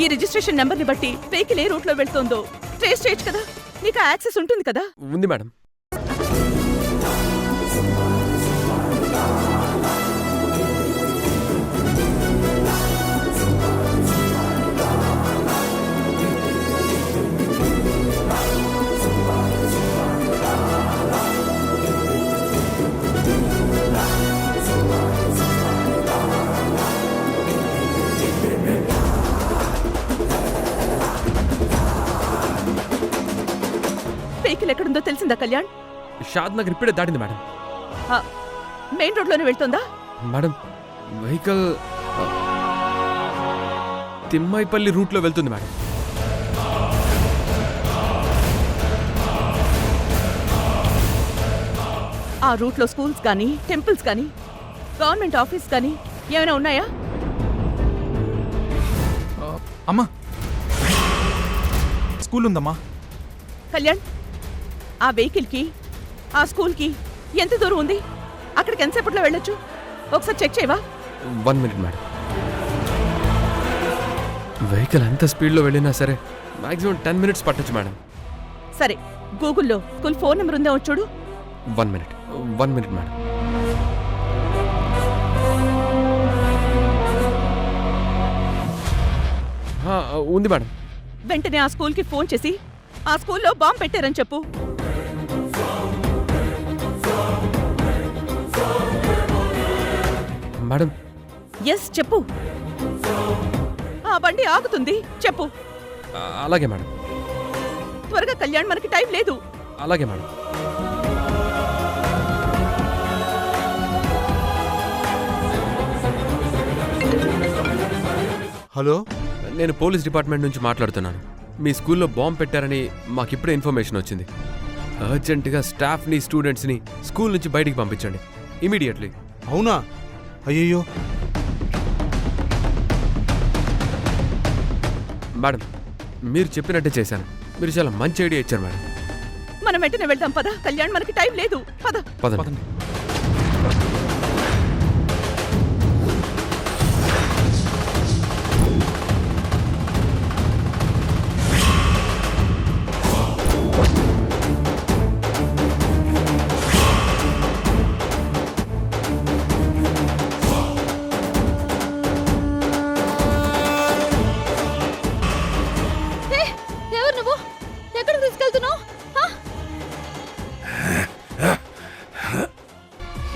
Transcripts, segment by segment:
ఈ registration number ని బట్టి వెహికల్ ఏ రూట్ లో వెళ్తోందో ట్రేస్ చేయొచ్చు కదా. నీకు యాక్సెస్ ఉంటుంది కదా? ఉంది మేడం. వెహికల్ ఎక్కడుందో తెలిసిందా కళ్యాణ్? షాద్ నగర్ ఇప్పుడే దాటింది మేడం. మెయిన్ రోడ్ లోనే వెళ్తోందా? మేడం వెహికల్ తిమ్మాయిపల్లి రూట్ లో వెళ్తుంది మేడం. ఆ రూట్ లో స్కూల్స్ కానీ, టెంపుల్స్ కానీ, గవర్నమెంట్ ఆఫీస్ కానీ ఏమైనా ఉన్నాయా? అమ్మా స్కూల్ ఉందమ్మా. కళ్యాణ్, ఆ వెహికల్ కి ఆ స్కూల్ కి ఎంత దూరం ఉంది? అక్కడికి ఎంతసేపట్లో వెళ్ళొచ్చు? ఒకసారి చెక్ చేయవా? 1 minute మేడం. వెహికల్ ఎంత స్పీడ్లో వెళ్ళినా సరే మాక్సిమం 10 minutes పట్టొచ్చు మేడం. సరే, గూగుల్లో స్కూల్ ఫోన్ నెంబర్ ఉందేమో చూడు. 1 minute మేడం. ఉంది మేడం. వెంటనే ఆ స్కూల్కి ఫోన్ చేసి ఆ స్కూల్లో బాంబు పెట్టారని చెప్పు. మేడం. ఎస్ చెప్పు. ఆ బండి ఆగుతుంది చెప్పు. అలాగే మేడం. త్వరగా కళ్యాణ్, మనకి టైం లేదు. అలాగే మేడం. హలో, నేను పోలీస్ డిపార్ట్మెంట్ నుంచి మాట్లాడుతున్నాను. మీ స్కూల్లో బాంబు పెట్టారని మాకిప్పుడే ఇన్ఫర్మేషన్ వచ్చింది. అర్జెంటుగా స్టాఫ్ని, స్టూడెంట్స్ని స్కూల్ నుంచి బయటికి పంపించండి ఇమీడియట్లీ. అవునా? అయ్యయ్యో. మేడం, మీరు చెప్పినట్టే చేశాను. మీరు చాలా మంచి ఐడియా ఇచ్చారు మేడం. మనం వెంటనే వెళ్దాం పద. కళ్యాణ్, మనకి టైం లేదు. పద పదండి.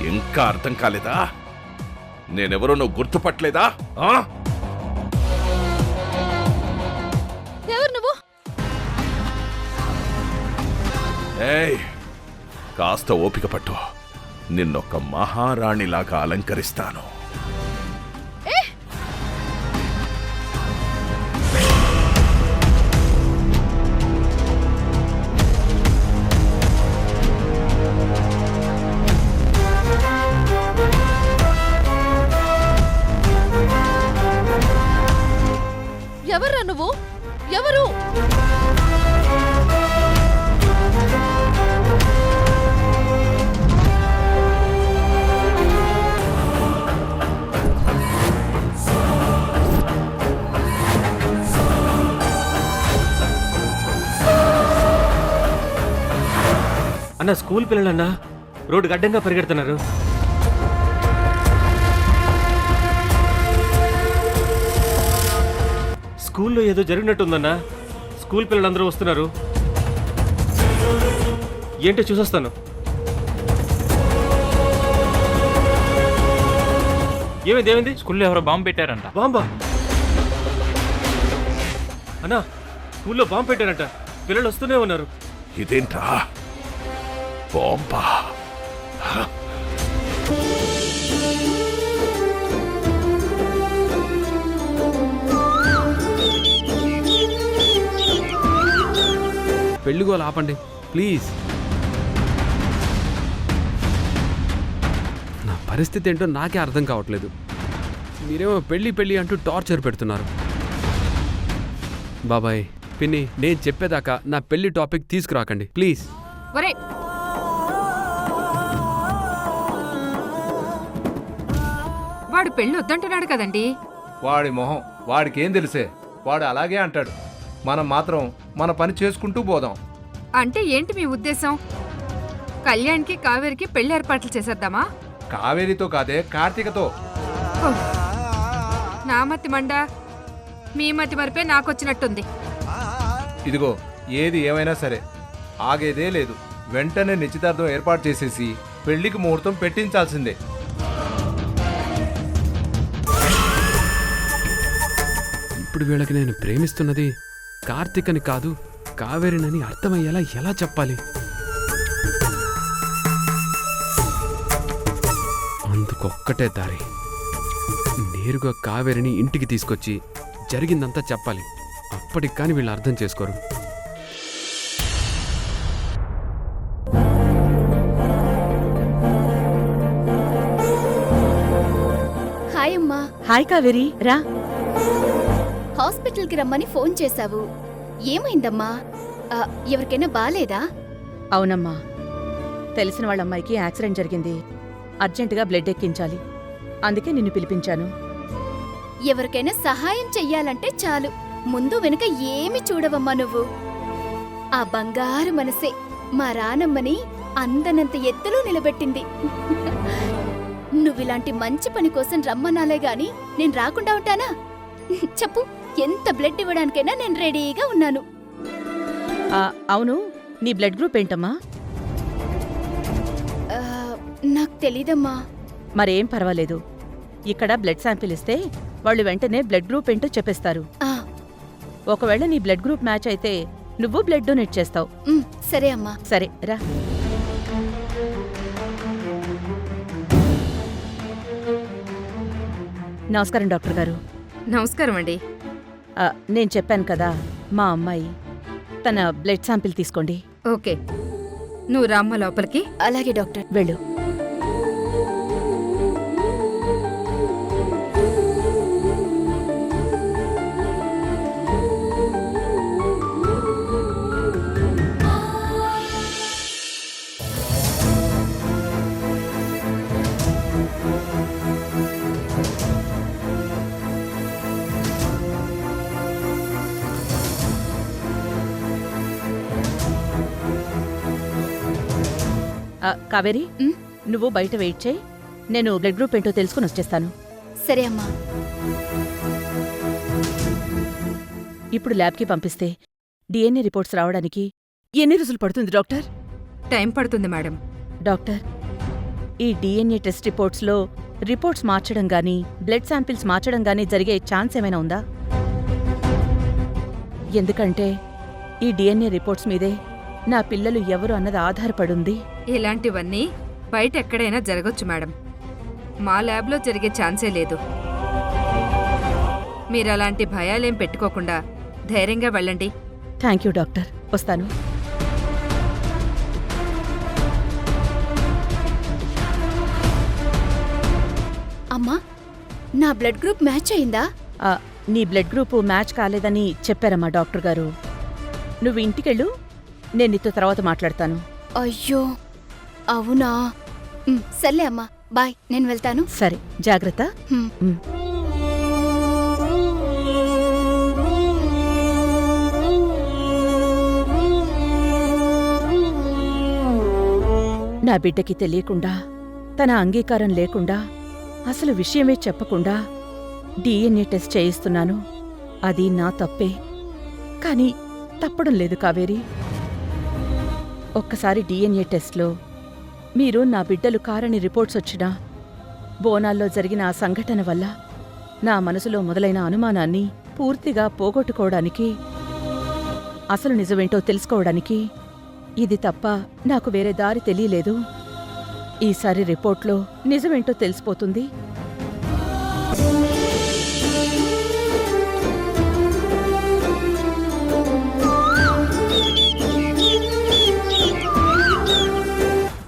ఇంకా అర్థం కాలేదా? నేనెవరో నువ్వు గుర్తుపట్టలేదా? ఎవరు నువ్వు? ఏయ్, కాస్త ఓపిక పట్టు. నిన్నొక్క మహారాణిలాగా అలంకరిస్తాను. ఎవర్రా నువ్వు? ఎవరు? అన్న, స్కూల్ పిల్లలన్నా రోడ్డు గడ్డంగా పరిగెడుతున్నారు. స్కూల్లో ఏదో జరిగినట్టుందన్నా. స్కూల్ పిల్లలందరూ వస్తున్నారు. ఏంటో చూసొస్తాను. ఏమైంది? స్కూల్లో ఎవరో బాంబు పెట్టారంట. బాంబా? అన్నా, స్కూల్లో బాంబు పెట్టారంట. పిల్లలు వస్తూనే ఉన్నారు. ఇదేంట్రా బాంబా? పెళ్లిగోలు ఆపండి ప్లీజ్. నా పరిస్థితి ఏంటో నాకే అర్థం కావట్లేదు. మీరేమో పెళ్ళి అంటూ టార్చర్ పెడుతున్నారు. బాబాయ్, పిన్ని, నేను చెప్పేదాకా నా పెళ్లి టాపిక్ తీసుకురాకండి ప్లీజ్. వాడు పెళ్ళి వద్దంటున్నాడు కదండి. వాడి మొహం వాడికేం తెలుసే? వాడు అలాగే అంటాడు. మనం మాత్రం మన పని చేసుకుంటూ పోదాం. అంటే ఏంటి మీ ఉద్దేశం? కళ్యాణ్కి కావేరికి పెళ్లి ఏర్పాట్లు చేసేద్దామా? కావేరితో కాదే, కార్తీకతో. ఓహ్. నా మతి మండ, మీ మతి మరిపే నాకొచ్చినట్టుంది. ఇదిగో, ఏది ఏమైనా సరే ఆగేదే లేదు. వెంటనే నిశ్చితార్థం ఏర్పాటు చేసేసి పెళ్లికి ముహూర్తం పెట్టించాల్సిందే. ఇప్పుడు వీళ్ళకి నేను ప్రేమిస్తున్నది కార్తీక్ అని కాదు, కావేరినని అర్థమయ్యేలా ఎలా చెప్పాలి? అందుకొక్కటే దారి. నేరుగా కావేరిని ఇంటికి తీసుకొచ్చి జరిగిందంతా చెప్పాలి. అప్పటికి కానీ వీళ్ళు అర్థం చేసుకోరు. హాయ్ అమ్మా. హాయ్ కావేరి, రా. హాస్పిటల్కి రమ్మని ఫోన్ చేశావు. ఏమైందమ్మా? ఎవరికైనా బాలేదా? అవునమ్మా, తెలిసిన వాళ్ళ అమ్మాయికి యాక్సిడెంట్ జరిగింది. అర్జెంటుగా బ్లడ్ ఎక్కించాలి. అందుకే నిన్ను పిలిపించాను. ఎవరికైనా సహాయం చెయ్యాలంటే చాలు, ముందు వెనుక ఏమి చూడవమ్మా నువ్వు. ఆ బంగారు మనసే మా రానమ్మని అందనంత ఎత్తులో నిలబెట్టింది. నువ్విలాంటి మంచి పని కోసం రమ్మనాలే గాని నేను రాకుండా ఉంటానా? చెప్పు, ఎంత బ్లడ్ ఇవ్వడానికైనా నేను రెడీగా ఉన్నాను. అవును, నీ బ్లడ్ గ్రూప్ ఏంటమ్మా? నాకు తెలీదమ్మా. మరేం పర్వాలేదు. ఇక్కడ బ్లడ్ శాంపిల్ ఇస్తే వాళ్ళు వెంటనే బ్లడ్ గ్రూప్ ఏంటో చెప్పేస్తారు. ఆ, ఒకవేళ నీ బ్లడ్ గ్రూప్ మ్యాచ్ అయితే నువ్వు బ్లడ్ డొనేట్ చేస్తావు. సరే అమ్మా. సరే, రా. నమస్కారం డాక్టర్ గారు. నమస్కారం అండి. నేను చెప్పాను కదా, మా అమ్మాయి. తన బ్లడ్ శాంపిల్ తీసుకోండి. ఓకే, నువ్వు రామ్మ లోపలికి. అలాగే డాక్టర్. వెళ్ళు. కావేరి, నువ్వు బయట వెయిట్ చేయి. నేను బ్లడ్ గ్రూప్ ఏంటో తెలుసుకుని వచ్చేస్తాను. సరే అమ్మా. ఇప్పుడు ల్యాబ్కి పంపిస్తే డిఎన్ఏ రిపోర్ట్స్ రావడానికి ఎన్ని రోజులు పడుతుంది డాక్టర్? టైం పడుతుంది మేడం. డాక్టర్, ఈ డిఎన్ఏ టెస్ట్ రిపోర్ట్స్ మార్చడం గానీ బ్లడ్ శాంపిల్స్ మార్చడం గానీ జరిగే ఛాన్స్ ఏమైనా ఉందా? ఎందుకంటే ఈ డిఎన్ఏ రిపోర్ట్స్ మీదే నా పిల్లలు ఎవరు అన్నది ఆధారపడుంది. ఇలాంటివన్నీ బయట ఎక్కడైనా జరగొచ్చు మేడం. మా ల్యాబ్లో జరిగే ఛాన్సే లేదు. మీరలాంటి భయాలేం పెట్టుకోకుండా ధైర్యంగా వెళ్ళండి. థ్యాంక్ యూ డాక్టర్, వస్తాను. అమ్మా, నా బ్లడ్ గ్రూప్ మ్యాచ్ అయిందా? నీ బ్లడ్ గ్రూపు మ్యాచ్ కాలేదని చెప్పారమ్మా డాక్టర్ గారు. నువ్వు ఇంటికెళ్ళు, నేను నీతో తర్వాత మాట్లాడతాను. అయ్యో, అవునా? సర్లే అమ్మా, బాయ్, నేను వెళ్తాను. సరే, జాగ్రత్త. నా బిడ్డకి తెలియకుండా, తన అంగీకారం లేకుండా, అసలు విషయమే చెప్పకుండా డిఎన్ఏ టెస్ట్ చేయిస్తున్నాను. అది నా తప్పే. కానీ తప్పడం లేదు కావేరి. ఒక్కసారి డిఎన్ఏ టెస్ట్లో మీరు నా బిడ్డలు కారని రిపోర్ట్స్ వచ్చినా, బోనాల్లో జరిగిన ఆ సంఘటన వల్ల నా మనసులో మొదలైన అనుమానాన్ని పూర్తిగా పోగొట్టుకోవడానికి, అసలు నిజమేంటో తెలుసుకోవడానికి ఇది తప్ప నాకు వేరే దారి తెలియలేదు. ఈసారి రిపోర్ట్లో నిజమేంటో తెలిసిపోతుంది.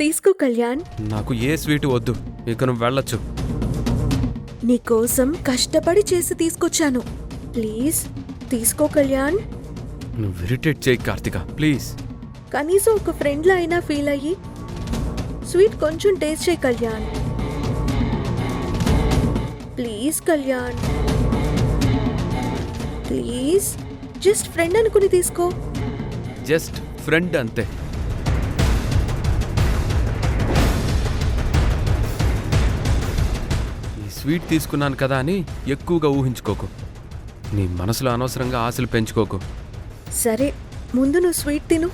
తీసుకో కళ్యాణ్. నాకు ఏ స్వీటు వద్దు, ఇక నువ్వు వెళ్ళొచ్చు. నీకోసం కష్టపడి చేసి తీసుకొచ్చాను. ప్లీజ్ తీసుకో కళ్యాణ్. నువ్వు ఇరిటేట్ చేయి కార్తిక, ప్లీజ్. కనీసం ఒక ఫ్రెండ్లా అయినా ఫీల్ అయ్యి స్వీట్ కొంచెం టేస్ట్ చేయి Kalyan. Please Kalyan. Please just friend అనుకుని తీసుకో. జస్ట్ ఫ్రెండ్ అంతే. ఈ స్వీట్ తీసుకున్నాను కదా అని ఎక్కువగా ఊహించుకోకు. నీ మనసులో అనవసరంగా ఆశలు పెంచుకోకు. సరే, ముందు నువ్వు స్వీట్ తిను.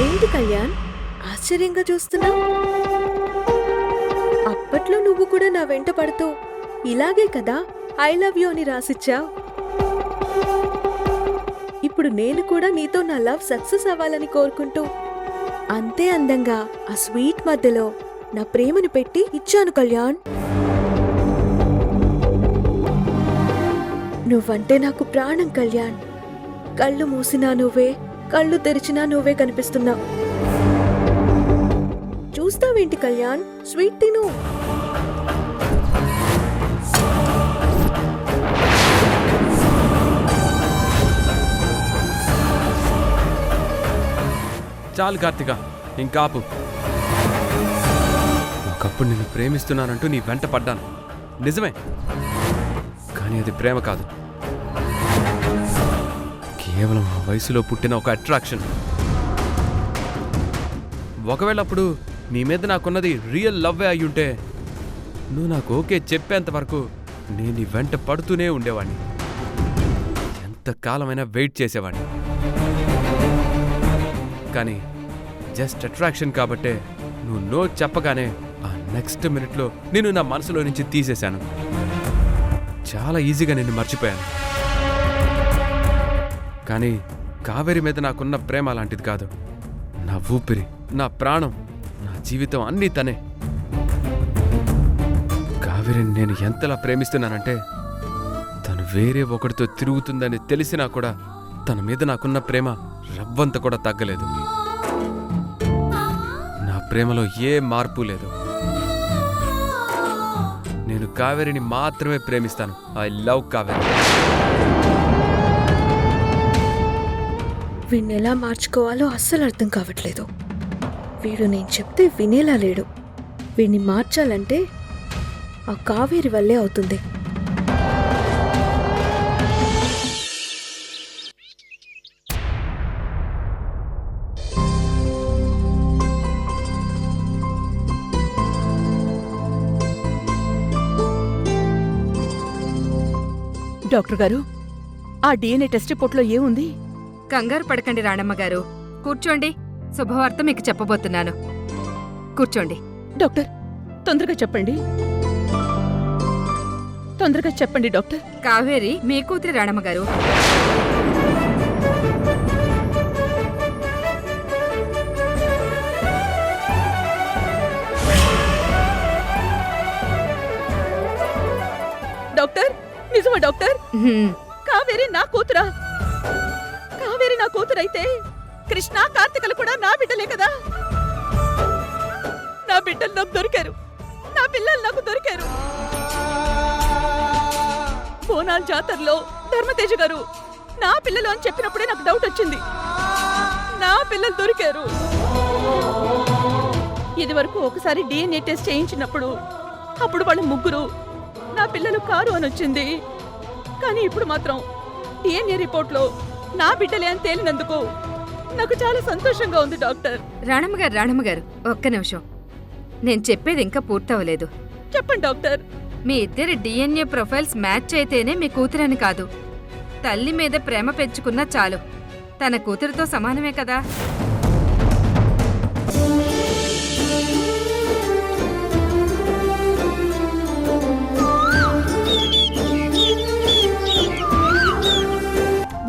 ఏంటి కళ్యాణ్ ఆశ్చర్యంగా చూస్తున్నావు? అప్పట్లో నువ్వు కూడా నా వెంట పడుతూ ఇలాగే కదా ఐ లవ్ యూ అని రాసిచ్చావు. ఇప్పుడు నేను కూడా నీతో నా లవ్ సక్సెస్ అవ్వాలని కోరుకుంటూ అంతే అందంగా ఆ స్వీట్ మధ్యలో నా ప్రేమను పెట్టి ఇచ్చాను కళ్యాణ్. నువ్వంటే నాకు ప్రాణం కళ్యాణ్. కళ్ళు మూసినా నువ్వే, కళ్ళు తెరిచినా నువ్వే కనిపిస్తున్నావు. చూస్తావేంటి కళ్యాణ్, స్వీట్ తిను. చాలు కార్తిక, ఇంకాపు. ఒకప్పుడు నిన్ను ప్రేమిస్తున్నానంటూ నీ వెంట పడ్డాను, నిజమే. కానీ అది ప్రేమ కాదు, కేవలం ఆ వయసులో పుట్టిన ఒక అట్రాక్షన్. ఒకవేళ అప్పుడు నీ మీద నాకున్నది రియల్ లవ్వే అయ్యుంటే నువ్వు నాకు ఓకే చెప్పేంత వరకు నేను నీ వెంట పడుతూనే ఉండేవాడిని. ఎంతకాలమైనా వెయిట్ చేసేవాడిని. కానీ జస్ట్ అట్రాక్షన్ కాబట్టే నువ్వు నో చెప్పగానే ఆ నెక్స్ట్ మినిట్లో నేను నా మనసులో నుంచి తీసేశాను. చాలా ఈజీగా నిన్ను మర్చిపోయాను. కానీ కావేరి మీద నాకున్న ప్రేమ అలాంటిది కాదు. నా ఊపిరి, నా ప్రాణం, నా జీవితం అన్నీ తనే. కావేరిని నేను ఎంతలా ప్రేమిస్తున్నానంటే తను వేరే ఒకటితో తిరుగుతుందని తెలిసినా కూడా తన మీద నాకున్న ప్రేమ రవ్వంత కూడా తగ్గలేదు. నా ప్రేమలో ఏ మార్పు లేదు. నేను కావేరిని మాత్రమే ప్రేమిస్తాను. I love Kaveri. వీడిని ఎలా మార్చుకోవాలో అస్సలు అర్థం కావట్లేదు. వీడు నేను చెప్తే వినేలా లేడు. వీడిని మార్చాలంటే ఆ కావేరి వల్లే అవుతుంది. డాక్టర్ గారు, ఆ డిఎన్ఏ టెస్ట్ రిపోర్ట్లో ఏముంది? కంగారు పడకండి రాణమ్మ గారు, కూర్చోండి. శుభవార్త మీకు చెప్పబోతున్నాను. కూర్చోండి. డాక్టర్, తొందరగా చెప్పండి. తొందరగా చెప్పండి డాక్టర్. కావేరి మీ కూతురి రాణమ్మ గారు. డాక్టర్, నిజమా డాక్టర్? హ్మ్. కావేరి నా కూతురా? కావేరి నా కూతురైతే కృష్ణ, కార్తికలు కూడా నా బిడ్డలే కదా? నా బిడ్డలు నాకు దొరికారు. నా పిల్లలు నాకు దొరికారు. బోనాల్ జాతరలో ధర్మతేజ గారు నా పిల్లలు అని చెప్పినప్పుడే నాకు డౌట్ వచ్చింది. నా పిల్లలు దొరికారు. ఇది వరకు ఒకసారి డిఎన్ఏ టెస్ట్ చేయించినప్పుడు అప్పుడు వాళ్ళ ముగ్గురు నా పిల్లలు కారు అని వచ్చింది. కానీ ఇప్పుడు మాత్రం డిఎన్ఏ రిపోర్ట్లో నా బిడ్డలే అని తేలినందుకు నాకు చాలా సంతోషంగా ఉంది డాక్టర్. రాణమ్మ గారు ఒక్క నిమిషం. నేను చెప్పేది ఇంకా పూర్తవలేదు. చెప్పండి డాక్టర్. మీ ఇద్దరి డిఎన్ఏ ప్రొఫైల్స్ మ్యాచ్ అయితేనే మీ కూతురని కాదు, తల్లి మీద ప్రేమ పెంచుకున్నా చాలు. తన కూతురితో సమానమే కదా.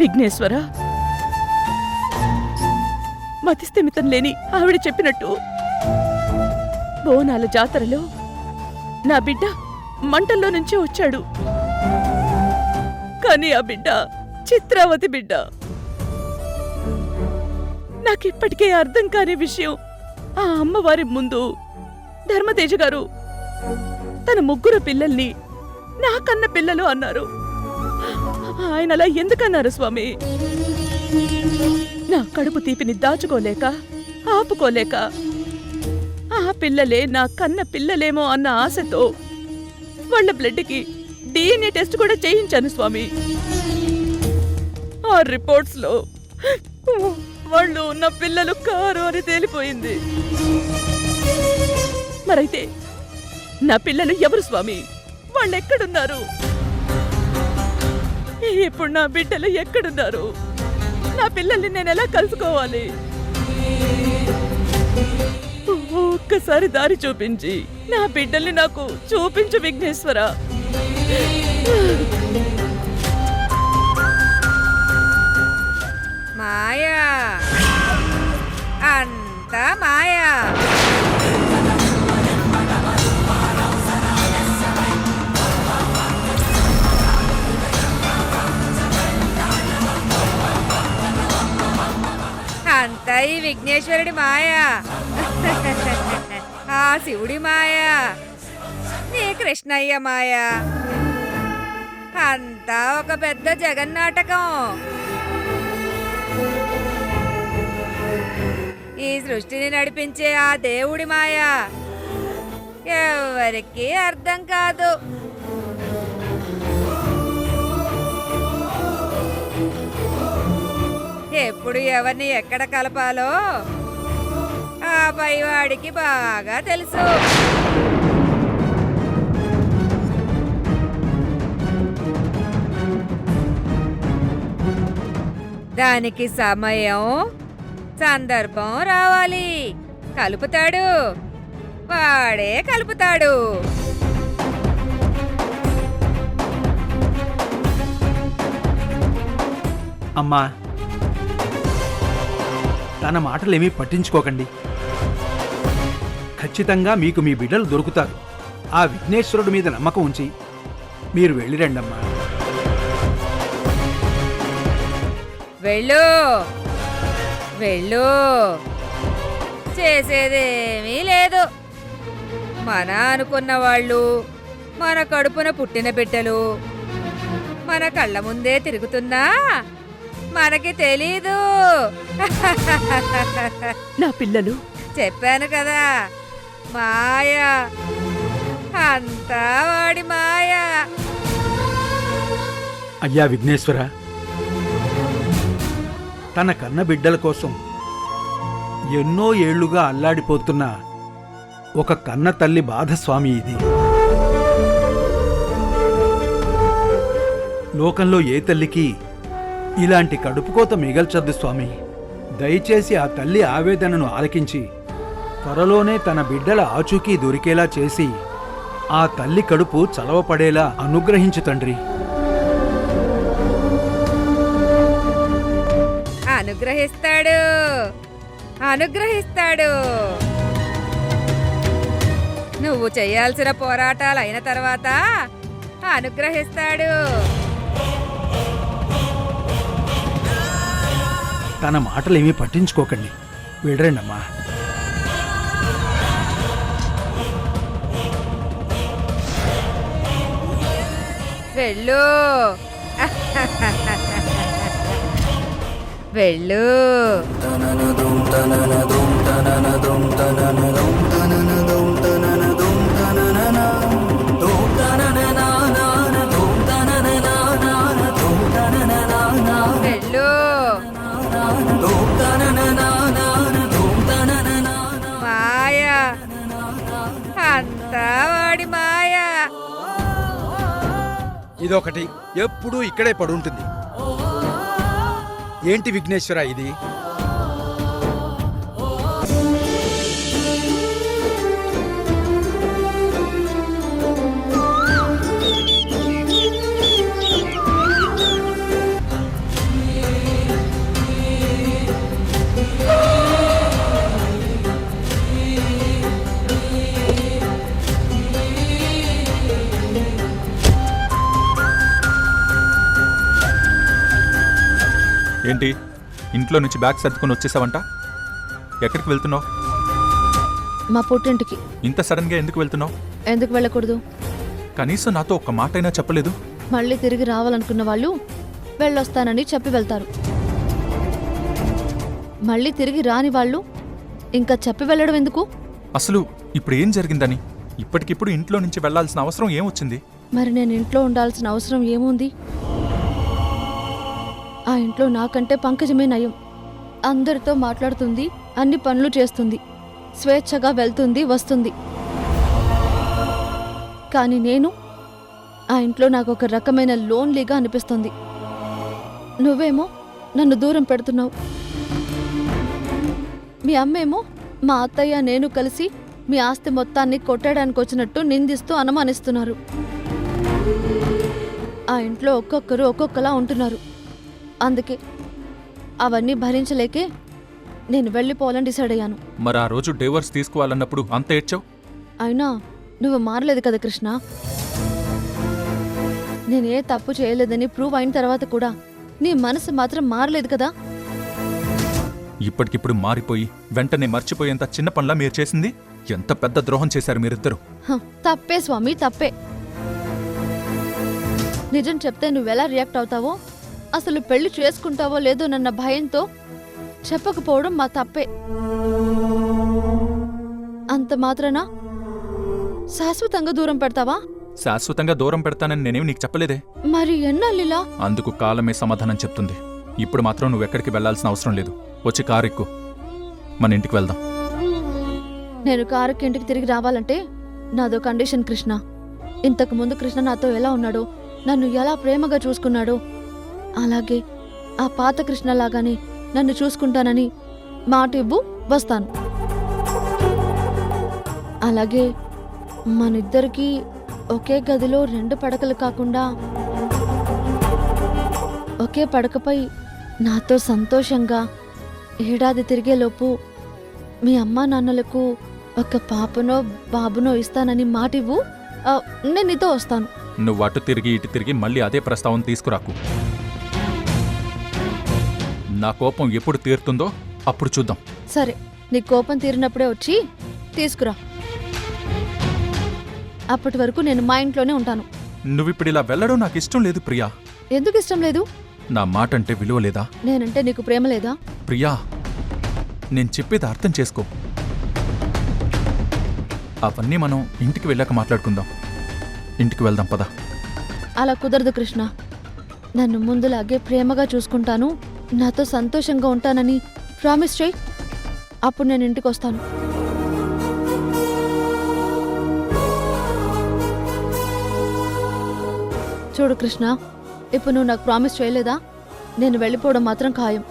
విఘ్నేశ్వర, మతిస్థిమితం లేని ఆవిడ చెప్పినట్టు బోనాల జాతరలో నా బిడ్డ మంటల్లో నుంచే వచ్చాడు. కానీ ఆ బిడ్డ చిత్రావతి బిడ్డ. నాకిప్పటికే అర్థం కాని విషయం ఆ అమ్మవారి ముందు ధర్మతేజ గారు తన 3 పిల్లల్ని నా కన్న పిల్లలు అన్నారు. ఆయన అలా ఎందుకన్నారు స్వామి? నా కడుపు తీపిని దాచుకోలేక, ఆపుకోలేక, ఆ పిల్లలే నా కన్న పిల్లలేమో అన్న ఆశతో వాళ్ళ బ్లడ్కి DNA టెస్ట్ కూడా చేయించాను స్వామి. ఆ రిపోర్ట్స్ లో వాళ్ళు నా పిల్లలు కారు అని తేలిపోయింది. మరైతే నా పిల్లలు ఎవరు స్వామి? వాళ్ళు ఎక్కడున్నారు? ఇప్పుడు నా బిడ్డలు ఎక్కడున్నారు? నా పిల్లల్ని నేను ఎలా కలుసుకోవాలి? ఒక్కసారి దారి చూపించి నా బిడ్డల్ని నాకు చూపించు విఘ్నేశ్వర. మాయా, అంతా మాయా. అంతా ఈ విఘ్నేశ్వరుడి మాయా, ఆ శివుడి మాయా, నీ కృష్ణయ్య మాయా. అంతా ఒక పెద్ద జగన్నాటకం. ఈ సృష్టిని నడిపించే ఆ దేవుడి మాయా ఎవరికీ అర్థం కాదు. ఎప్పుడు ఎవరిని ఎక్కడ కలపాలో ఆ పైవాడికి బాగా తెలుసు. దానికి సమయం, సందర్భం రావాలి. కలుపుతాడు, వాడే కలుపుతాడు. అమ్మా, తన మాటలేమీ పట్టించుకోకండి. ఖచ్చితంగా మీకు మీ బిడ్డలు దొరుకుతారు. ఆ విఘ్నేశ్వరుడి మీద నమ్మకం ఉంచి మీరు వెళ్ళిరండమ్మా. వెళ్ళు, వెళ్ళు. చేసేదేమీ లేదు. మన అనుకున్న వాళ్ళు, మన కడుపున పుట్టిన బిడ్డలు మన కళ్ళ ముందే తిరుగుతున్నా మనకి తెలీదు. నా పిల్లలు చెప్పాను కదా, మాయా, అంతా వాడి మాయా. అయ్యా విఘ్నేశ్వర, తన కన్న బిడ్డల కోసం ఎన్నో ఏళ్లుగా అల్లాడిపోతున్న ఒక కన్న తల్లి బాధ స్వామి ఇది. లోకంలో ఏ తల్లికి ఇలాంటి కడుపుకోత మిగల్చద్దు స్వామి. దయచేసి ఆ తల్లి ఆవేదనను ఆలకించి త్వరలోనే తన బిడ్డల ఆచూకీ దొరికేలా చేసి ఆ తల్లి కడుపు చలవపడేలా అనుగ్రహించు తండ్రి. అనుగ్రహిస్తాడు, అనుగ్రహిస్తాడు. నువ్వు చేయాల్సిన పోరాటాలు అయిన తర్వాత అనుగ్రహిస్తాడు. తన మాటలేమీ పట్టించుకోకండి, వెళ్ళరండమ్మా. వెళ్ళు, వెళ్ళు. వెళ్ళు. మాయా, అంతా వాడి మాయా. ఇదొకటి ఎప్పుడూ ఇక్కడే పడుంటుంది. ఏంటి విఘ్నేశ్వర ఇది? ఏంటి, ఇంట్లో నుంచి బ్యాగ్ సర్దుకొని వచ్చేసావంట? ఎక్కడికి వెళ్తున్నావు? మా పుట్టింటికి. ఇంత సడన్ గా ఎందుకు వెళ్తున్నావు? ఎందుకు వెళ్ళకూడదు? కనీసం నాతో ఒక్క మాటైనా చెప్పలేదు. మళ్ళీ తిరిగి రావాలనుకున్న వాళ్ళు వెళ్ళొస్తానని చెప్పి వెళ్తారు. మళ్ళీ తిరిగి రాని వాళ్ళు ఇంకా చెప్పి వెళ్ళడం ఎందుకు? అసలు ఇప్పుడు ఏం జరిగిందని ఇప్పటికిప్పుడు ఇంట్లో నుంచి వెళ్లాల్సిన అవసరం ఏమొచ్చింది? మరి నేను ఇంట్లో ఉండాల్సిన అవసరం ఏముంది? ఆ ఇంట్లో నాకంటే పంకజమే నయం. అందరితో మాట్లాడుతుంది, అన్ని పనులు చేస్తుంది, స్వేచ్ఛగా వెళ్తుంది వస్తుంది. కానీ నేను ఆ ఇంట్లో నాకు ఒక రకమైన లోన్లీగా అనిపిస్తుంది. నువ్వేమో నన్ను దూరం పెడుతున్నావు. మీ అమ్మేమో మా అత్తయ్య నేను కలిసి మీ ఆస్తి మొత్తాన్ని కొట్టడానికి వచ్చినట్టు నిందిస్తూ అనుమానిస్తున్నారు. ఆ ఇంట్లో ఒక్కొక్కరు ఒక్కొక్కలా ఉంటున్నారు. అందుకే అవన్నీ భరించలేకే నేను వెళ్ళిపోవాలని డిసైడ్ అయ్యాను. మరి ఆ రోజు డైవర్స్ తీసుకోవాలన్నప్పుడు అంత ఏడ్చావు. అయినా నువ్వు మారలేదు కదా కృష్ణ. నేనే తప్పు చేయలేదని ప్రూవ్ అయిన తర్వాత కూడా నీ మనసు మాత్రం మారలేదు కదా. ఇప్పటికిప్పుడు మారిపోయి వెంటనే మర్చిపోయేంత చిన్న పనిలా మీరు చేసింది. ఎంత పెద్ద ద్రోహం చేశారు మీరిద్దరు. తప్పే స్వామి, తప్పే. నిజం చెప్తే నువ్వెలా రియాక్ట్ అవుతావో, అసలు పెళ్లి చేసుకుంటావో లేదో నన్న భయంతో చెప్పకపోవడం మా తప్పే. అంత మాత్రాన శాశ్వతంగా దూరం పెడతావా? శాశ్వతంగా దూరం పెడతానని నేనేమి నీకు చెప్పలేదే. మరి ఎన్నాళ్ళిలా? అందుకు కాలమే సమాధానం చెప్తుంది. ఇప్పుడు మాత్రం నువ్వెక్కడికి వెళ్లాల్సిన అవసరం లేదు. వచ్చి కారు ఎక్కు, మన ఇంటికి వెళ్దాం. నేను కారుకి ఇంటికి తిరిగి రావాలంటే నాదో కండిషన్ కృష్ణ. ఇంతకు ముందు కృష్ణ నాతో ఎలా ఉన్నాడో, నన్ను ఎలా ప్రేమగా చూసుకున్నాడో, అలాగే ఆ పాత కృష్ణలాగానే నన్ను చూసుకుంటానని మాట ఇవ్వు, వస్తాను. అలాగే మనిద్దరికీ ఒకే గదిలో 2 పడకలు కాకుండా ఒకే పడకపై నాతో సంతోషంగా ఏడాది తిరిగేలోపు మీ అమ్మా నాన్నలకు ఒక పాపనో బాబునో ఇస్తానని మాటివ్వు. నేను నీతో వస్తాను. నువ్వు అటు తిరిగి ఇటు తిరిగి మళ్ళీ అదే ప్రస్తావన తీసుకురాకు. నా కోపం ఎప్పుడు తీరుతుందో అప్పుడు చూద్దాం. సరే, నీ కోపం తీరినప్పుడే వచ్చి తీసుకురా. అప్పటి వరకు నేను మా ఇంట్లోనే ఉంటాను. నువ్విప్పుడు ఇలా వెళ్ళడం నాకు ఇష్టం లేదు ప్రియా. ఎందుకు ఇష్టం లేదు? నా మాట అంటే విలువ లేదా? నేనంటే నీకు ప్రేమ లేదా? ప్రియా, నేను చెప్పేది అర్థం చేసుకో. అవన్నీ మనం ఇంటికి వెళ్ళాక మాట్లాడుకుందాం. ఇంటికి వెళ్దాం పద. అలా కుదరదు కృష్ణ. నన్ను ముందులాగే ప్రేమగా చూసుకుంటాను, నాతో సంతోషంగా ఉంటానని ప్రామిస్ చేయి. అప్పుడు నేను ఇంటికి వస్తాను. చూడు కృష్ణ, ఇప్పుడు నువ్వు నాకు ప్రామిస్ చేయలేదా? నేను వెళ్ళిపోవడం మాత్రం ఖాయం.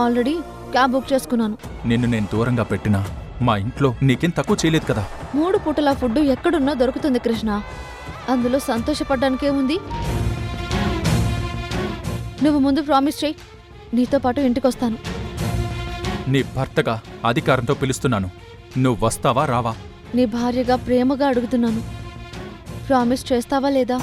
ఆల్రెడీ క్యాబ్ బుక్ చేసుకున్నాను. నిన్ను నేను దూరంగా పెట్టినా మా ఇంట్లో నీకేం తక్కువ చేయలేదు కదా. 3 పూటల ఫుడ్ ఎక్కడున్నా దొరుకుతుంది కృష్ణ. అందులో సంతోషపడ్డానికేముంది? నువ్వు ముందు ప్రామిస్ చేయి, నీతో పాటు ఇంటికొస్తాను. నీ భర్తగా అధికారంతో పిలుస్తున్నాను. నువ్వు వస్తావా రావా? నీ భార్యగా ప్రేమగా అడుగుతున్నాను. ప్రామిస్ చేస్తావా లేదా?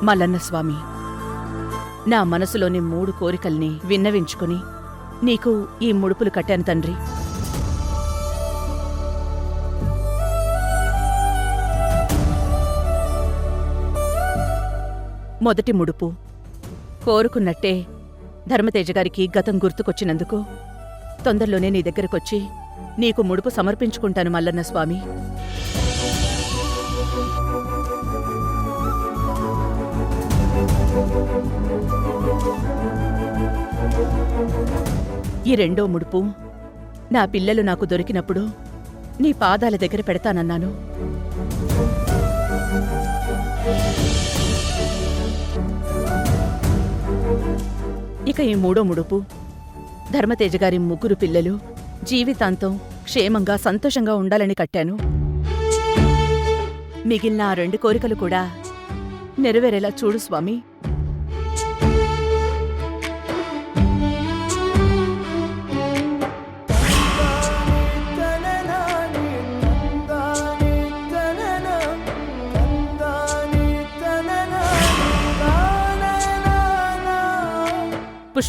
మల్లన్న స్వామి, నా మనసులోని 3 కోరికల్ని విన్నవించుకుని నీకు ఈ ముడుపులు కట్టాను తండ్రి. మొదటి ముడుపు, కోరుకున్నట్టే ధర్మతేజ గారికి గతం గుర్తుకొచ్చినందుకు తొందరలోనే నీ దగ్గరకొచ్చి నీకు ముడుపు సమర్పించుకుంటాను మల్లన్న స్వామి. ఈ 2వ ముడుపు, నా పిల్లలు నాకు దొరికినప్పుడు నీ పాదాల దగ్గర పెడతానన్నాను. ఇక ఈ 3వ ముడుపు, ధర్మతేజ గారి 3 పిల్లలు జీవితాంతం క్షేమంగా సంతోషంగా ఉండాలని కట్టాను. మిగిలిన ఆ 2 కోరికలు కూడా నెరవేరేలా చూడు స్వామి.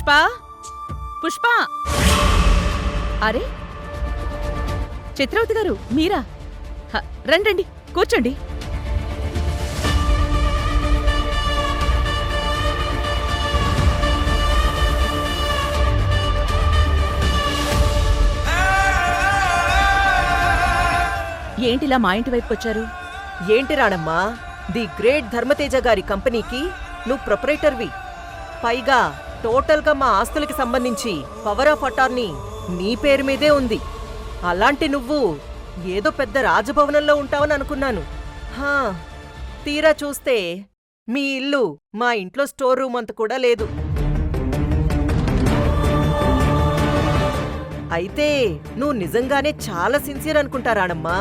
పుష్ప పుష్ప అరే చిత్రవతి గారు మీరా రండి కూర్చోండి. ఏంటిలా మా ఇంటి వైపు వచ్చారు? ఏంటి రాణమ్మా, ది గ్రేట్ ధర్మతేజ గారి కంపెనీకి నువ్వు ప్రొపరేటర్వి. పైగా టోటల్గా మా ఆస్తులకి సంబంధించి పవర్ ఆఫ్ అటార్నీ నీ పేరు మీదే ఉంది. అలాంటి నువ్వు ఏదో పెద్ద రాజభవనంలో ఉంటావని అనుకున్నాను. హా, తీరా చూస్తే మీ ఇల్లు మా ఇంట్లో స్టోర్ రూమ్ అంత కూడా లేదు. అయితే నువ్వు నిజంగానే చాలా సిన్సియర్ అనుకుంటా రాణమ్మా.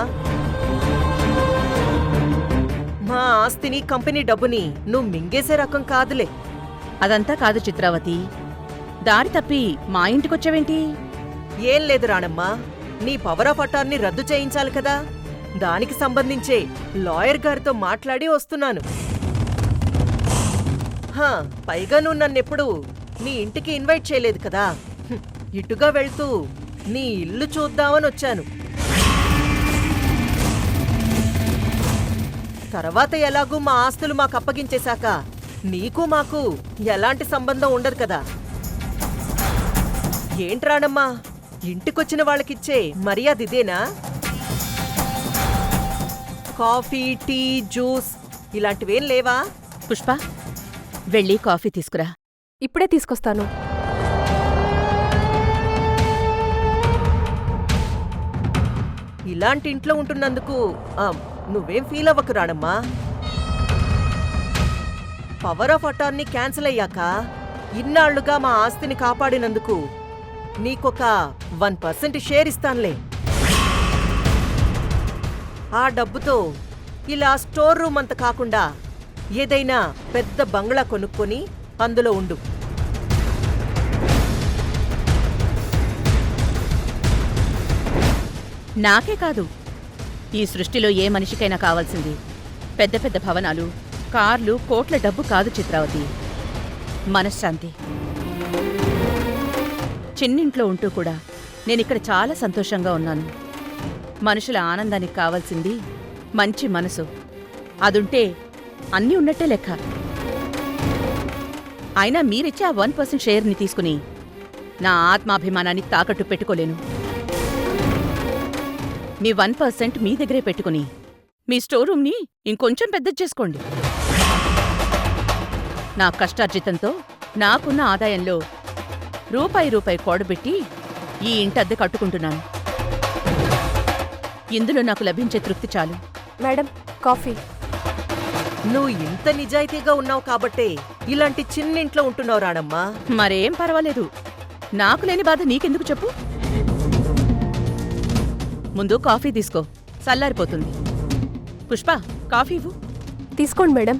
మా ఆస్తిని కంపెనీ డబ్బుని నువ్వు మింగేసే రకం కాదులే. అదంతా కాదు చిత్రావతి, దారి తప్పి మా ఇంటికొచ్చావేంటి? ఏం లేదు రాణమ్మా, నీ పవర్ ఆఫ్ అటార్నీ రద్దు చేయించాలి కదా, దానికి సంబంధించే లాయర్ గారితో మాట్లాడి వస్తున్నాను. హా, పైగా నువ్వు నన్నెప్పుడు నీ ఇంటికి ఇన్వైట్ చేయలేదు కదా, ఇటుగా వెళ్తూ నీ ఇల్లు చూద్దామని వచ్చాను. తర్వాత ఎలాగూ మా ఆస్తులు మాకు అప్పగించేశాక నీకు మాకు ఎలాంటి సంబంధం ఉండదు కదా. ఏంట్రానమ్మా, ఇంటికొచ్చిన వాళ్ళకిచ్చే మర్యాద ఇదేనా? కాఫీ, టీ, జ్యూస్ ఇలాంటివేం లేవా? పుష్ప వెళ్ళి కాఫీ తీసుకురా. ఇప్పుడే తీసుకొస్తాను. ఇలాంటి ఇంట్లో ఉంటున్నందుకు నువ్వేం ఫీల్ అవ్వకు రాణమ్మా. పవర్ ఆఫ్ అటార్నీ క్యాన్సిల్ అయ్యాక ఇన్నాళ్లుగా మా ఆస్తిని కాపాడినందుకు నీకొక 1% షేర్ ఇస్తానులే. ఆ డబ్బుతో ఇలా స్టోర్ రూమ్ అంత కాకుండా ఏదైనా పెద్ద బంగ్లా కొనుక్కొని అందులో ఉండు. నాకే కాదు, ఈ సృష్టిలో ఏ మనిషికైనా కావాల్సింది పెద్ద పెద్ద భవనాలు, కార్లు, కోట్ల డబ్బు కాదు చిత్రావతి, మనశ్శాంతి. చిన్నింట్లో ఉంటూ కూడా నేనిక్కడ చాలా సంతోషంగా ఉన్నాను. మనుషుల ఆనందానికి కావాల్సింది మంచి మనసు, అదుంటే అన్నీ ఉన్నట్టే లెక్క. అయినా మీరిచ్చే ఆ 1% షేర్ని తీసుకుని నా ఆత్మాభిమానాన్ని తాకట్టు పెట్టుకోలేను. మీ 1% మీ దగ్గరే పెట్టుకుని మీ స్టోర్ రూమ్ని ఇంకొంచెం పెద్దది చేసుకోండి. నా కష్టార్జితంతో నాకున్న ఆదాయంలో రూపాయి కూడబెట్టి ఈ ఇంటి అద్దె కట్టుకుంటున్నాను. ఇందులో నాకు లభించే తృప్తి చాలు. Madam, coffee. నువ్వు ఇంత నిజాయితీగా ఉన్నావు కాబట్టే ఇలాంటి చిన్నింట్లో ఉంటున్నావు రాణమ్మా. మరేం పర్వాలేదు, నాకు లేని బాధ నీకెందుకు చెప్పు. ముందు కాఫీ తీసుకో, చల్లారిపోతుంది. పుష్ప, కాఫీ ఇవ్వు. తీసుకోండి మేడం.